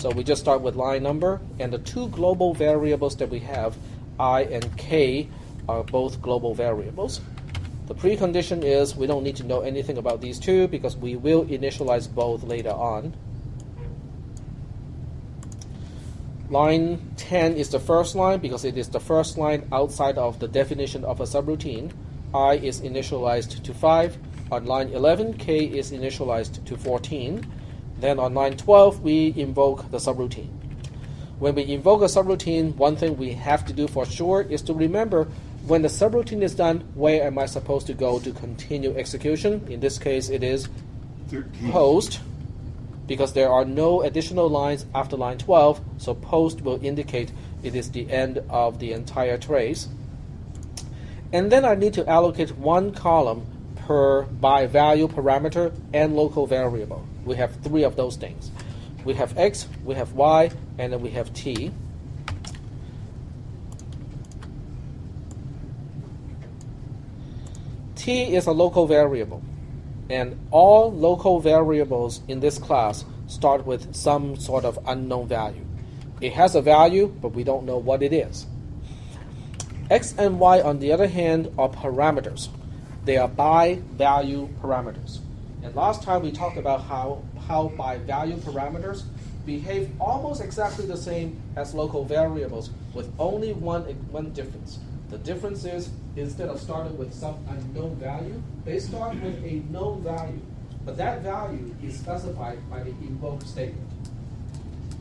So we just start with line number, and the two global variables that we have, I and k, are both global variables. The precondition is we don't need to know anything about these two because we will initialize both later on. Line 10 is the first line because it is the first line outside of the definition of a subroutine. I is initialized to 5. On line 11, k is initialized to 14. Then on line 12, we invoke the subroutine. When we invoke a subroutine, one thing we have to do for sure is to remember when the subroutine is done, where am I supposed to go to continue execution? In this case, it is 13. Post, because there are no additional lines after line 12, so post will indicate it is the end of the entire trace. And then I need to allocate one column per by value parameter and local variable. We have three of those things. We have x, we have y, and then we have t. T is a local variable, and all local variables in this class start with some sort of unknown value. It has a value, but we don't know what it is. X and y, on the other hand, are parameters. They are by-value parameters. And last time we talked about how by-value parameters behave almost exactly the same as local variables with only one difference. The difference is instead of starting with some unknown value, they start with a known value. But that value is specified by the invoke statement.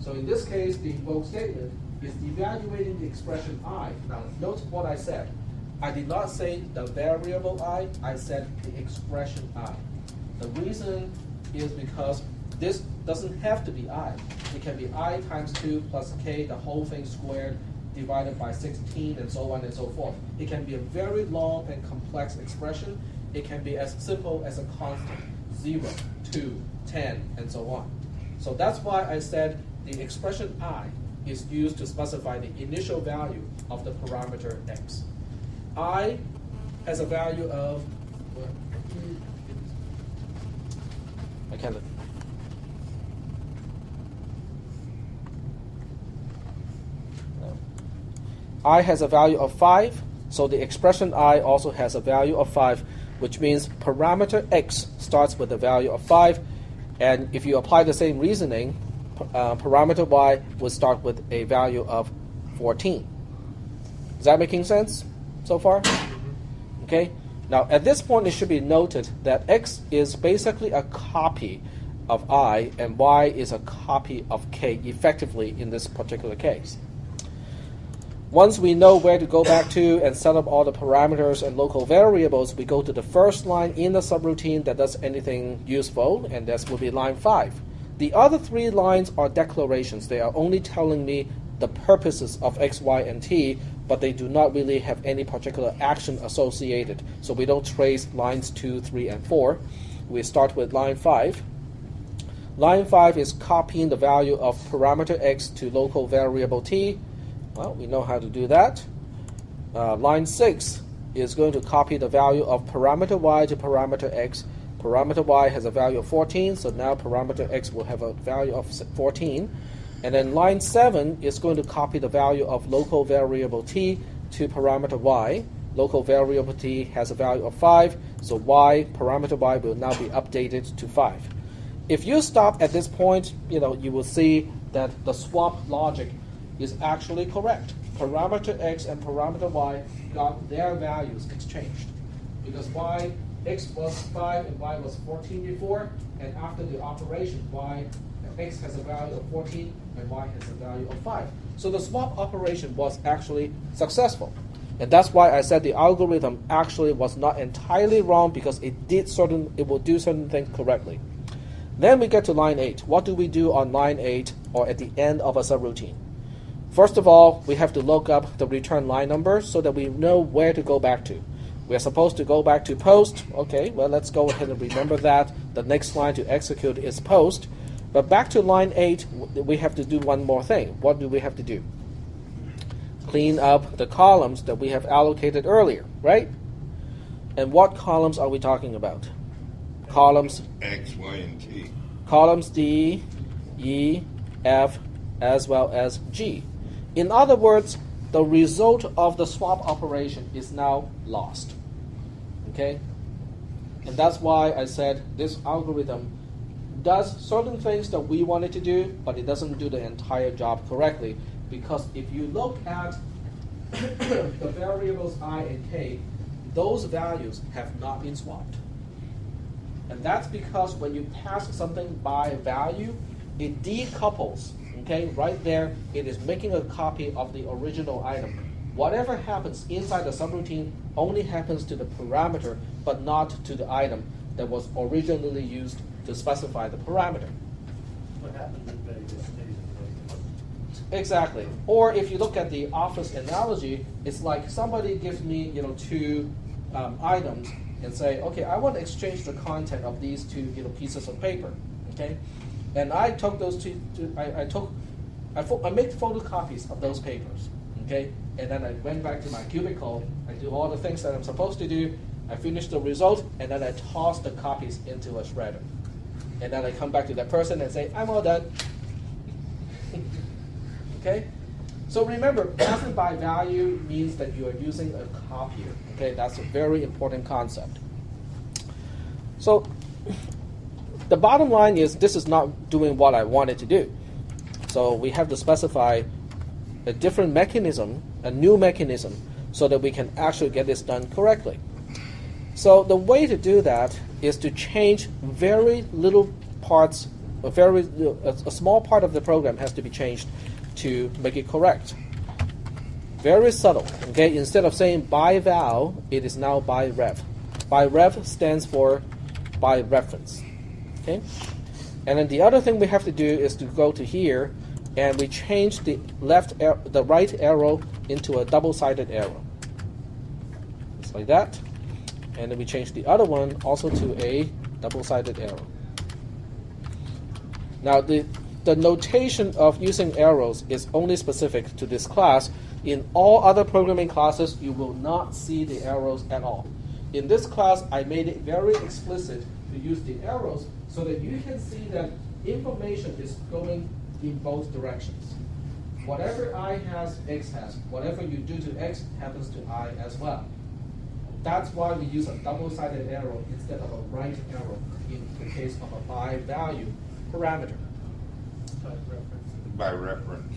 So in this case, the invoke statement is evaluating the expression I. Now note what I said. I did not say the variable I said the expression I. The reason is because this doesn't have to be I. It can be I times 2 plus k, the whole thing squared, divided by 16, and so on and so forth. It can be a very long and complex expression. It can be as simple as a constant, 0, 2, 10, and so on. So that's why I said the expression I is used to specify the initial value of the parameter x. I has a value of, I can't look. No. I has a value of 5, so the expression I also has a value of 5, which means parameter x starts with a value of 5, and if you apply the same reasoning, parameter y would start with a value of 14. Is that making sense so far? Okay. Now at this point, it should be noted that x is basically a copy of I, and y is a copy of k, effectively in this particular case. Once we know where to go back to and set up all the parameters and local variables, we go to the first line in the subroutine that does anything useful, and that will be line 5. The other 3 lines are declarations. They are only telling me the purposes of x, y, and t, but they do not really have any particular action associated. So we don't trace lines 2, 3, and 4. We start with line 5. Line 5 is copying the value of parameter x to local variable t. Well, we know how to do that. Line 6 is going to copy the value of parameter y to parameter x. Parameter y has a value of 14, so now parameter x will have a value of 14. And then line 7 is going to copy the value of local variable t to parameter y. Local variable t has a value of 5, so y, parameter y, will now be updated to 5. If you stop at this point, you will see that the swap logic is actually correct. Parameter x and parameter y got their values exchanged, because x was 5 and y was 14 before, and after the operation, x has a value of 14 and y has a value of 5. So the swap operation was actually successful. And that's why I said the algorithm actually was not entirely wrong, because it will do certain things correctly. Then we get to line 8. What do we do on line 8 or at the end of a subroutine? First of all, we have to look up the return line number so that we know where to go back to. We're supposed to go back to post. Okay, well, let's go ahead and remember that. The next line to execute is post. But back to line 8, we have to do one more thing. What do we have to do? Clean up the columns that we have allocated earlier, right? And what columns are we talking about? Columns X, Y, and T. Columns D, E, F, as well as G. In other words, the result of the swap operation is now lost. Okay? And that's why I said this algorithm does certain things that we want it to do, but it doesn't do the entire job correctly. Because if you look at the variables I and k, those values have not been swapped. And that's because when you pass something by value, it decouples. Okay, right there, it is making a copy of the original item. Whatever happens inside the subroutine only happens to the parameter, but not to the item that was originally used to specify the parameter. What happens if they just stays in place? Exactly. Or if you look at the office analogy, it's like somebody gives me, two items and say, okay, I want to exchange the content of these two, pieces of paper. Okay, and I took those two. I made photocopies of those papers. Okay, and then I went back to my cubicle. I do all the things that I'm supposed to do. I finish the result, and then I toss the copies into a shredder. And then I come back to that person and say, I'm all done. Okay? So remember, passing by value means that you are using a copier. Okay, that's a very important concept. So the bottom line is this is not doing what I wanted to do. So we have to specify a different mechanism, a new mechanism, so that we can actually get this done correctly. So the way to do that is to change very little parts, a small part of the program has to be changed to make it correct. Very subtle. Okay, instead of saying by val, it is now by rev. By rev stands for by reference. Okay, and then the other thing we have to do is to go to here, and we change the right arrow into a double-sided arrow, just like that. And then we change the other one also to a double-sided arrow. Now the notation of using arrows is only specific to this class. In all other programming classes, you will not see the arrows at all. In this class, I made it very explicit to use the arrows so that you can see that information is going in both directions. Whatever I has, X has. Whatever you do to X happens to I as well. That's why we use a double-sided arrow instead of a right arrow in the case of a by value parameter. By reference.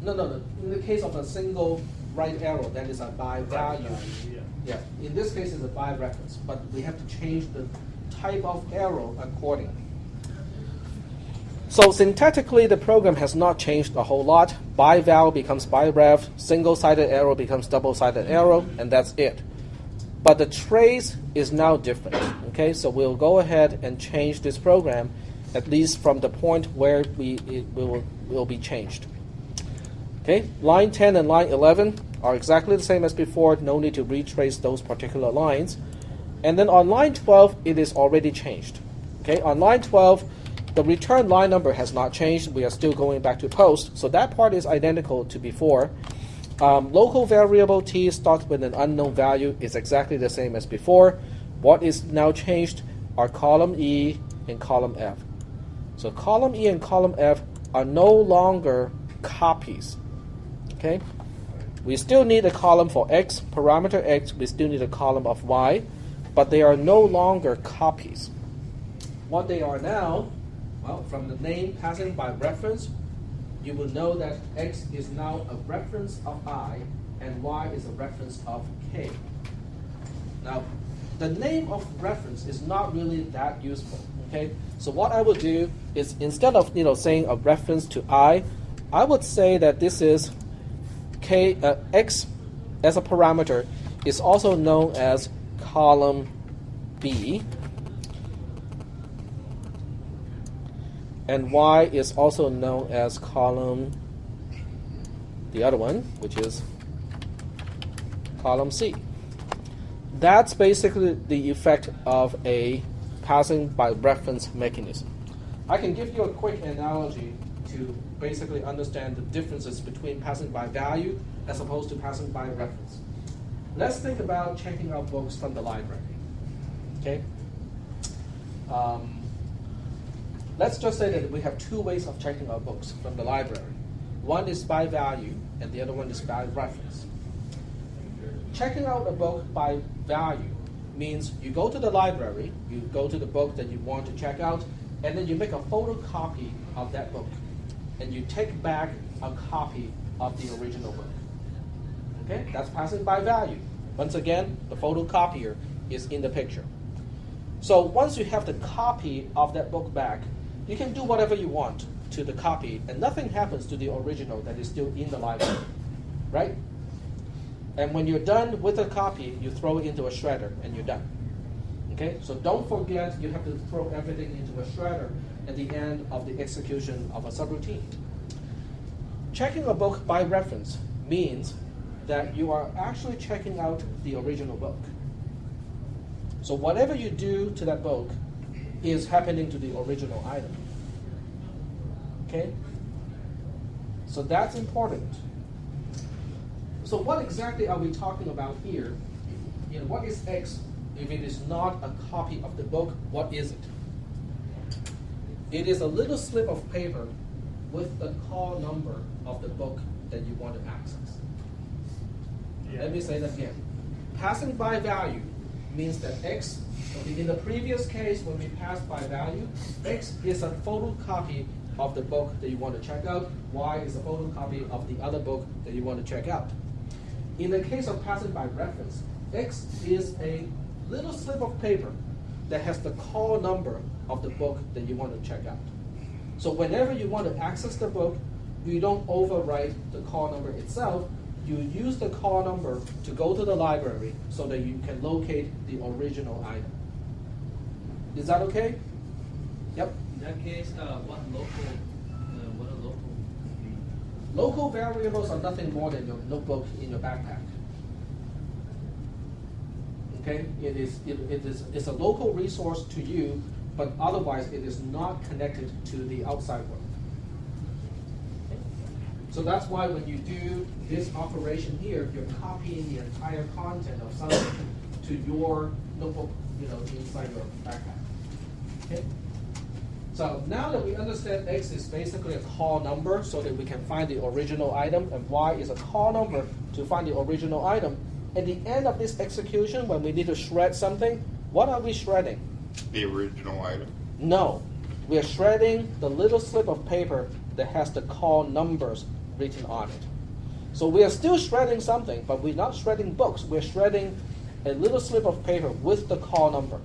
No. In the case of a single right arrow, that is a by value. Yeah. In this case, it's a by reference, but we have to change the type of arrow accordingly. So syntactically, the program has not changed a whole lot. By val becomes by rev, single-sided arrow becomes double-sided arrow, and that's it. But the trace is now different. Okay, so we'll go ahead and change this program, at least from the point where it will be changed. Okay, line 10 and line 11 are exactly the same as before. No need to retrace those particular lines. And then on line 12, it is already changed. Okay, on line 12, the return line number has not changed. We are still going back to post. So that part is identical to before. Local variable t starts with an unknown value is exactly the same as before. What is now changed are column E and column F. So column E and column F are no longer copies. Okay? We still need a column for X, parameter X. We still need a column of Y, but they are no longer copies. What they are now, well, from the name passing by reference, you will know that X is now a reference of I and Y is a reference of K. Now, the name of reference is not really that useful. Okay, so what I will do is instead of saying a reference to I would say that this is K X as a parameter is also known as column B. And Y is also known as column, the other one, which is column C. That's basically the effect of a passing by reference mechanism. I can give you a quick analogy to basically understand the differences between passing by value as opposed to passing by reference. Let's think about checking out books from the library. Okay? Let's just say that we have two ways of checking our books from the library. One is by value, and the other one is by reference. Checking out a book by value means you go to the library, you go to the book that you want to check out, and then you make a photocopy of that book, and you take back a copy of the original book. Okay, that's passing by value. Once again, the photocopier is in the picture. So once you have the copy of that book back, you can do whatever you want to the copy, and nothing happens to the original that is still in the library, right? And when you're done with the copy, you throw it into a shredder, and you're done. Okay, so don't forget you have to throw everything into a shredder at the end of the execution of a subroutine. Checking a book by reference means that you are actually checking out the original book. So whatever you do to that book is happening to the original item. Okay? So that's important. So what exactly are we talking about here? What is X if it is not a copy of the book? What is it? It is a little slip of paper with the call number of the book that you want to access. Yeah. Let me say that again. Passing by value means that X, in the previous case when we passed by value, X is a photocopy of the book that you want to check out. Y is a photocopy of the other book that you want to check out. In the case of passing by reference, X is a little slip of paper that has the call number of the book that you want to check out. So whenever you want to access the book, you don't overwrite the call number itself. You use the call number to go to the library so that you can locate the original item. Is that okay? Yep. In that case, what are local? Local variables are nothing more than your notebook in your backpack. Okay, it's a local resource to you, but otherwise it is not connected to the outside world. Okay? So that's why when you do this operation here, you're copying the entire content of something to your notebook, inside your backpack. Okay. So now that we understand X is basically a call number so that we can find the original item, and Y is a call number to find the original item, at the end of this execution, when we need to shred something, what are we shredding? The original item. No. We are shredding the little slip of paper that has the call numbers written on it. So we are still shredding something, but we're not shredding books. We're shredding a little slip of paper with the call number.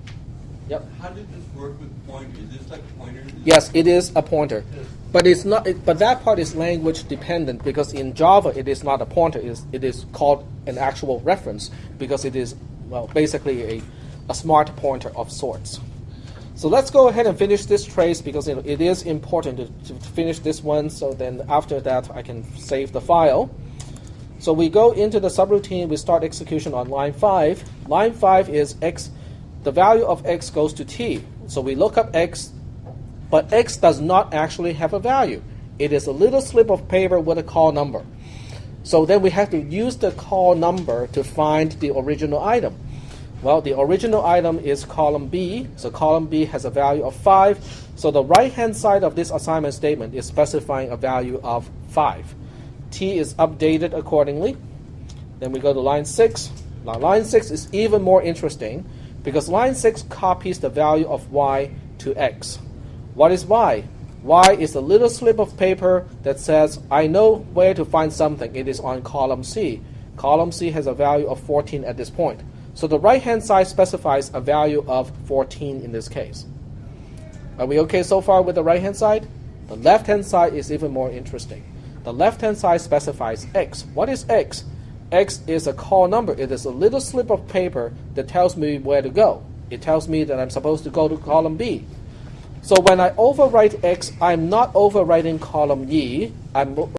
Yep. How does this work with pointers? Is this like pointers? Yes, it is a pointer, but it's not. But that part is language dependent because in Java it is not a pointer. It is called an actual reference because it is basically a smart pointer of sorts. So let's go ahead and finish this trace because it is important to finish this one. So then after that I can save the file. So we go into the subroutine. We start execution on line 5. Line 5 is X. The value of X goes to T. So we look up X, but X does not actually have a value. It is a little slip of paper with a call number. So then we have to use the call number to find the original item. Well, the original item is column B. So column B has a value of 5. So the right-hand side of this assignment statement is specifying a value of 5. T is updated accordingly. Then we go to line 6. Now line 6 is even more interesting because line 6 copies the value of Y to X. What is Y? Y is a little slip of paper that says, I know where to find something. It is on column C. Column C has a value of 14 at this point. So the right-hand side specifies a value of 14 in this case. Are we okay so far with the right-hand side? The left-hand side is even more interesting. The left-hand side specifies X. What is X? X is a call number. It is a little slip of paper that tells me where to go. It tells me that I'm supposed to go to column B. So when I overwrite X, I'm not overwriting column E. I'm